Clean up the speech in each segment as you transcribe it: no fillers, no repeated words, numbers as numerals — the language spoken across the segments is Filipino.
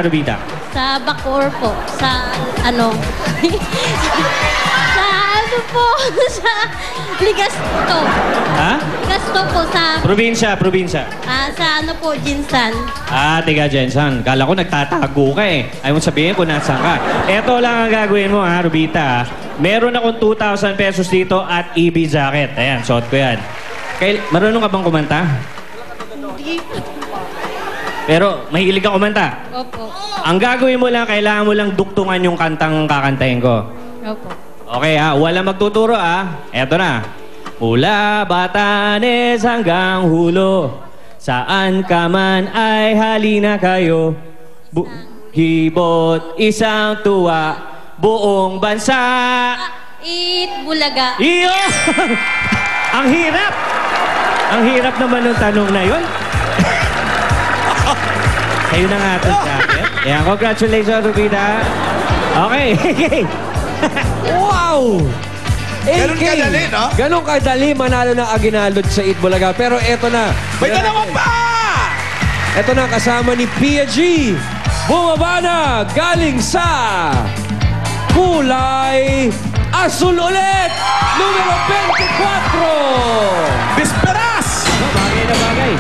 Rubita? Sa Bacoor po. Sa ano? sa ano po? Sa Ligasto. Ha? Ligasto po sa... Probinsya. sa ano po, Jinsan. Tiga Jensan. Kala ko nagtatago ka eh. Ayaw mo sabihin kung nasan ka. Eto lang ang gagawin mo ha, Rubita. Meron akong 2,000 pesos dito at EB jacket. Ayan, suot ko yan. Marunong ka bang kumanta? Hindi. Pero mahilig ka kumanta? Opo. Ang gagawin mo lang, kailangan mo lang duktungan yung kantang kakantahin ko. Opo. Okay ha, wala magtuturo ha. Eto na. Mula Batanes hanggang Hulo, saan ka man ay halina kayo. Hibot isang tuwa, buong bansa. Bulaga. Iyo! Ang hirap! Ang hirap naman ng tanong na yun. Kayo na nga ito, jacket. Ayan, congratulations, Rubita. Okay. Wow! Ganun kadali, no? Ganun kadali manalo ng Aguinaldo sa Eat Bulaga. Pero eto na. May dalawa pa! Eto na, kasama ni Pia G. Bumaba na galing sa kulay asul ulit. Numero 24. Bisperas! Bagay na bagay.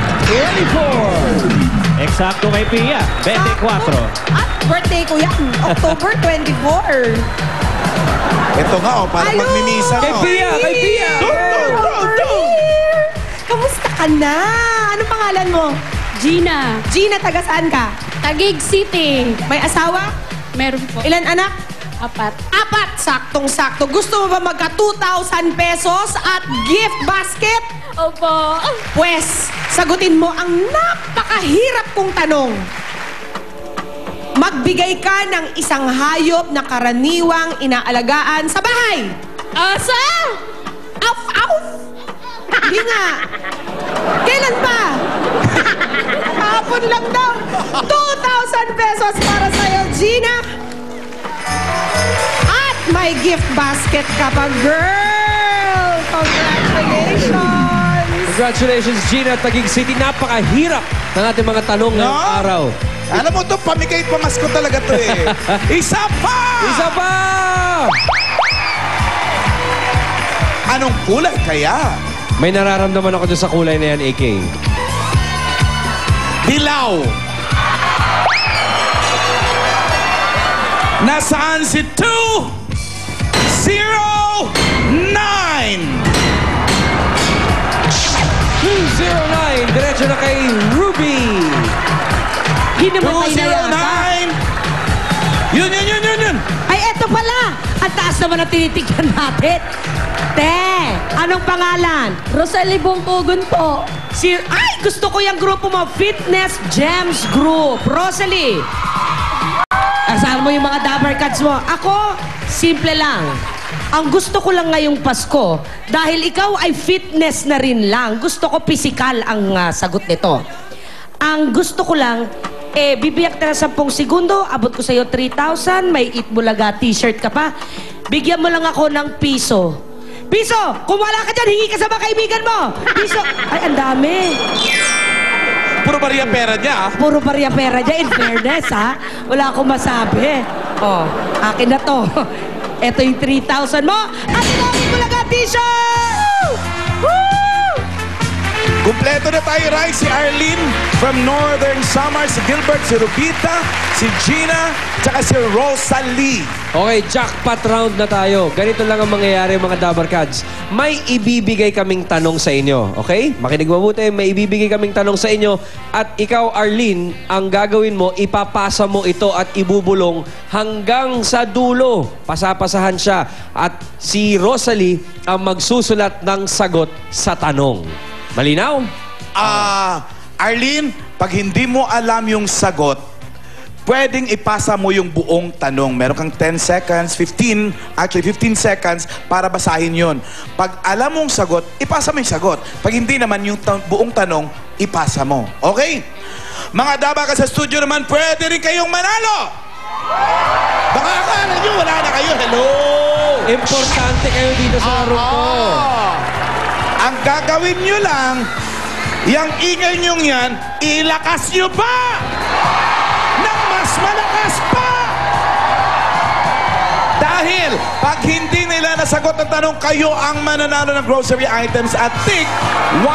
24. Eksakto kay Pia. 24. At birthday ko yan. October 24. Ito nga, parang magmimisa, Kay no? Pia! Kay Pia! Kamusta ka na? Anong pangalan mo? Gina. Gina, taga saan ka? Taguig City. May asawa? Meron po. Ilan anak? 4. 4. Saktong-sakto. Gusto mo ba magka 2,000 pesos at gift basket? Opo. Pwes, sagutin mo ang napakahirap kong tanong. Magbigay ka ng isang hayop na karaniwang inaalagaan sa bahay. Asa? Auf, auf! Hindi nga. Kailan pa? Hapon lang daw. 2,000 pesos para sa'yo, Gina. At may gift basket ka pa, girl. Congratulations. Congratulations, Gina. Taguig City. Napakahirap ng ating mga tanong ngayong No? araw. Alam mo to, pamigay pamasko talaga to eh. Isa pa! Isa pa! Anong kulay kaya? May nararamdaman ako dyan sa kulay na yan, AK. Dilaw. Nasaan si 209? 209. Diretso na kay Ruby. Hinamatay na yata. 209! Yun! Ay, eto pala. Ang taas naman ang tinitignan natin. Te, anong pangalan? Rosalie Bongkogon po. Ay, gusto ko yung grupo mo. Fitness Gems Group. Rosalie. Asahan mo yung mga Dabber Cats mo. Ako, simple lang. Ang gusto ko lang ngayong Pasko, dahil ikaw ay fitness na rin lang, gusto ko physical ang sagot nito. Ang gusto ko lang, bibiyak na 10 segundo, abot ko sa'yo 3,000, may Eat Bulaga t-shirt ka pa. Bigyan mo lang ako ng piso. Piso! Kung wala ka dyan, hingi ka sa mga kaibigan mo! Piso! Ay, ang dami. Puro bariya pera niya, ah. Puro barya pera dyan, in fairness, ha? Wala akong masabi. Oh, akin na to. Ito yung 3,000 mo. At ito ang Eat Bulaga t-shirt! Woo! Kumpleto na tayo, Rai. Si Arlene from Northern Samar, si Gilbert, si Rubita, si Gina, tsaka si Rosalie. Okay, jackpot round na tayo. Ganito lang ang mangyayari, mga Dabber Cats. May ibibigay kaming tanong sa inyo, okay? Makinig mabuti, may ibibigay kaming tanong sa inyo. At ikaw, Arlene, ang gagawin mo, ipapasa mo ito at ibubulong hanggang sa dulo. Pasapasahan siya. At si Rosalie ang magsusulat ng sagot sa tanong. Malinaw? Arlene, pag hindi mo alam yung sagot, pwedeng ipasa mo yung buong tanong. Meron kang 10 seconds, 15 seconds para basahin yon. Pag alam mong sagot, ipasa mo yung sagot. Pag hindi naman yung buong tanong, ipasa mo. Okay? Mga Dabber Cats sa studio naman, pwede rin kayong manalo! Baka akala nyo, wala na kayo. Hello! Importante kayo dito sa laro ko. Ang gagawin nyo lang, yung ingay nyo yan, ilakas nyo pa! Nang mas Dahil pag hindi nila nasagot ang tanong, kayo ang mananalo ng grocery items at tig 1,000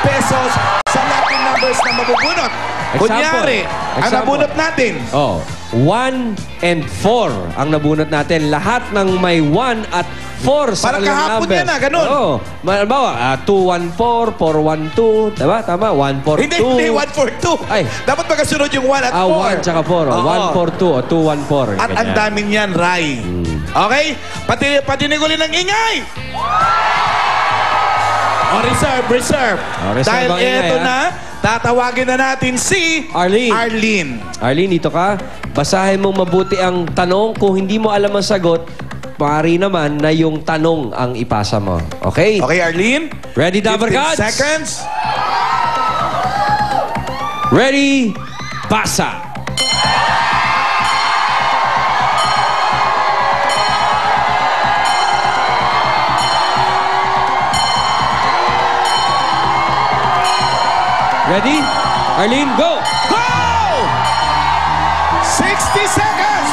pesos sa lucky numbers na mabubunot. Kunyari, ang nabunot natin. Oh, 1 and 4 ang nabunot natin. Lahat ng may 1 at 4 sa Parang kanilang kahapon number. yan ganun. Oo. Halimbawa, 214, 412, diba? Tama, 142. Hindi, 142. Ay. Dapat magkasunod yung 1 at 4. 1 tsaka 4. Oo. 142 o 214. At ang dami niyan, Rai. Okay? Patinig ulit ng ingay! O, reserve. Reserve Dahil ang ingay, eto ha? na, tatawagin na natin si Arlene. Arlene, dito ka. Basahin mong mabuti ang tanong. Kung hindi mo alam ang sagot, maaari naman na yung tanong ang ipasa mo. Okay? Okay, Arlene? Ready, Dabber 15 Gods? seconds. Ready? Basa! Ready? Arlene, go! Go! 60 seconds!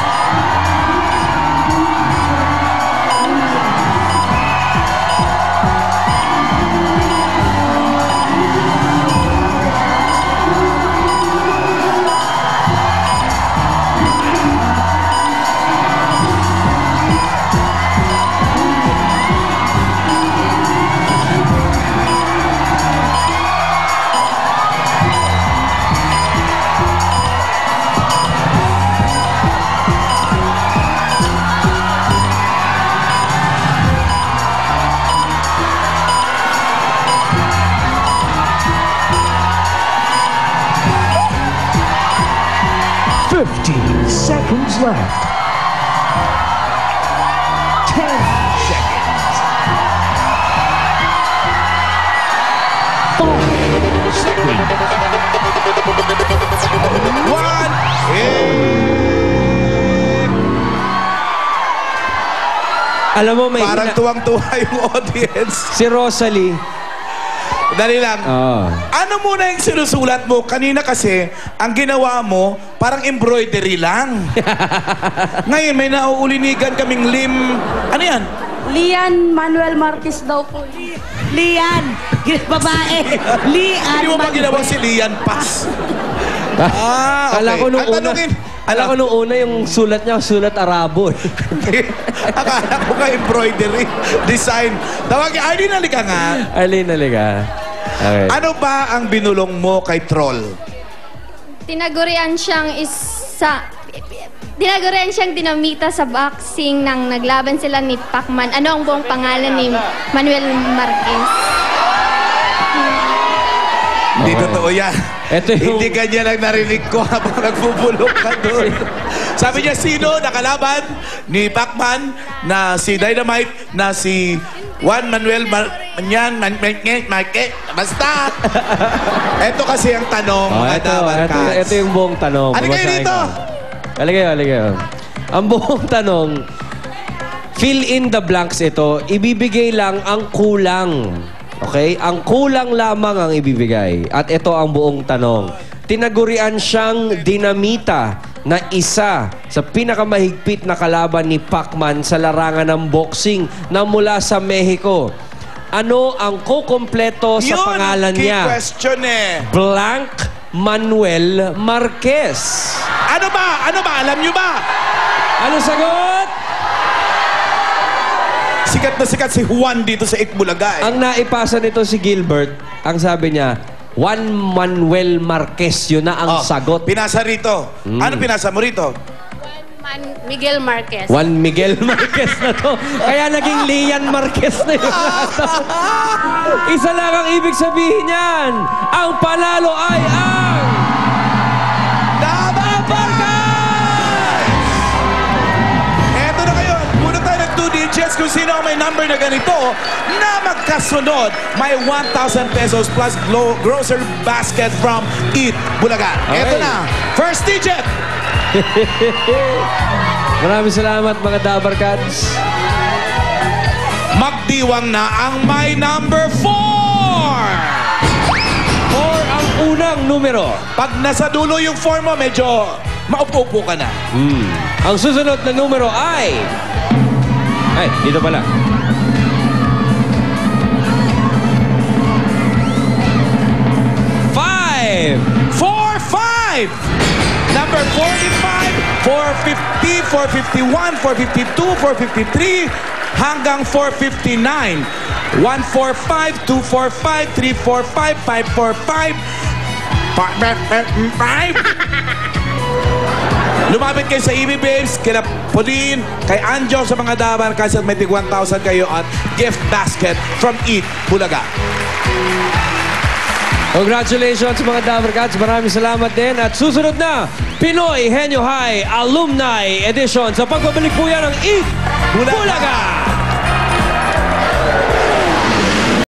Seconds left. 10 seconds. 5 seconds. 1. Alam mo, may Parang tuwang-tuwa yung audience. si Rosalie. Dali lang. Oh. Ano muna yung sinusulat mo? Kanina kasi, ang ginawa mo, parang embroidery lang. Ngayon, may nauulinigan kaming Ano yan? Lian Manuel Marquez daw po. Lian. Babae. Lian. Hindi mo ba ginawa si Lian Paz? Okay. Kala ko nung Ang una, tanungin, kala ko nung una yung sulat niya, sulat Arabo. akala ko nga embroidery, design. Tawagin, Arlene, halika nga. Arlene, naliga. Okay. Ano ba ang binulong mo kay Troll? Tinagurian siyang dinamita sa boxing nang naglaban sila ni Pacman. Ano ang buong pangalan ni Manuel Marquez? Hindi Okay. totoo yan. Ito yung- Hindi ganyan ang narinig ko habang nagbubulong ka doon. Sabi niya, sino nakalaban ni Pacman na si Dynamite na si Juan Manuel Marquez. Basta. Ito kasi ang tanong, Oh, mga Dabarkads. ito yung buong tanong. Ano kayo Babasahin dito? ko. Halika. Ang buong tanong, fill in the blanks ito, ibibigay lang ang kulang. Okay? Ang kulang lamang ang ibibigay. At ito ang buong tanong. Tinagurian siyang dinamita na isa sa pinakamahigpit na kalaban ni Pacman sa larangan ng boxing na mula sa Mexico. Ano ang kukumpleto sa pangalan key niya? question eh. Blank Manuel Marquez. Ano ba? Alam niyo ba? Ano sagot? Sikat na sikat si Juan dito sa Itbulaga eh. Ang naipasa nito si Gilbert, ang sabi niya, Juan Manuel Marquez, yun na ang sagot. Pinasa rito. Ano pinasa mo rito? Miguel Marquez. Juan Miguel Marquez na to. Kaya naging Lian Marquez na yun. Isa lang ang ibig sabihin niyan. Ang panalo ay ang... Eto na kayo. Muna tayo ng 2 digits kung sino ang may number na ganito na magkasunod. May 1,000 pesos plus grocery basket from Eat Bulaga. Eto Okay. na. First digit. Maraming salamat mga Dabarkads. Magdiwang na ang may number 4. Or ang unang numero. Pag nasa dulo yung 4 mo, medyo maupo-upo ka na. Ang susunod na numero ay... Ay, dito pala. 4-5! Number 45, 450, 451, 452, 453, hanggang 459. 145, 245, 345, 545, 5. Lumapit kayo sa EB Babes, kila Pauline, kay Anjo sa mga dabar kasi may tig 1,000 kayo at gift basket from Eat Bulaga. Congratulations mga Dabber Cats. Maraming salamat din. At susunod na, Pinoy Henyo High Alumni Edition. Sa pagbabalik po yan ng Eat Bulaga!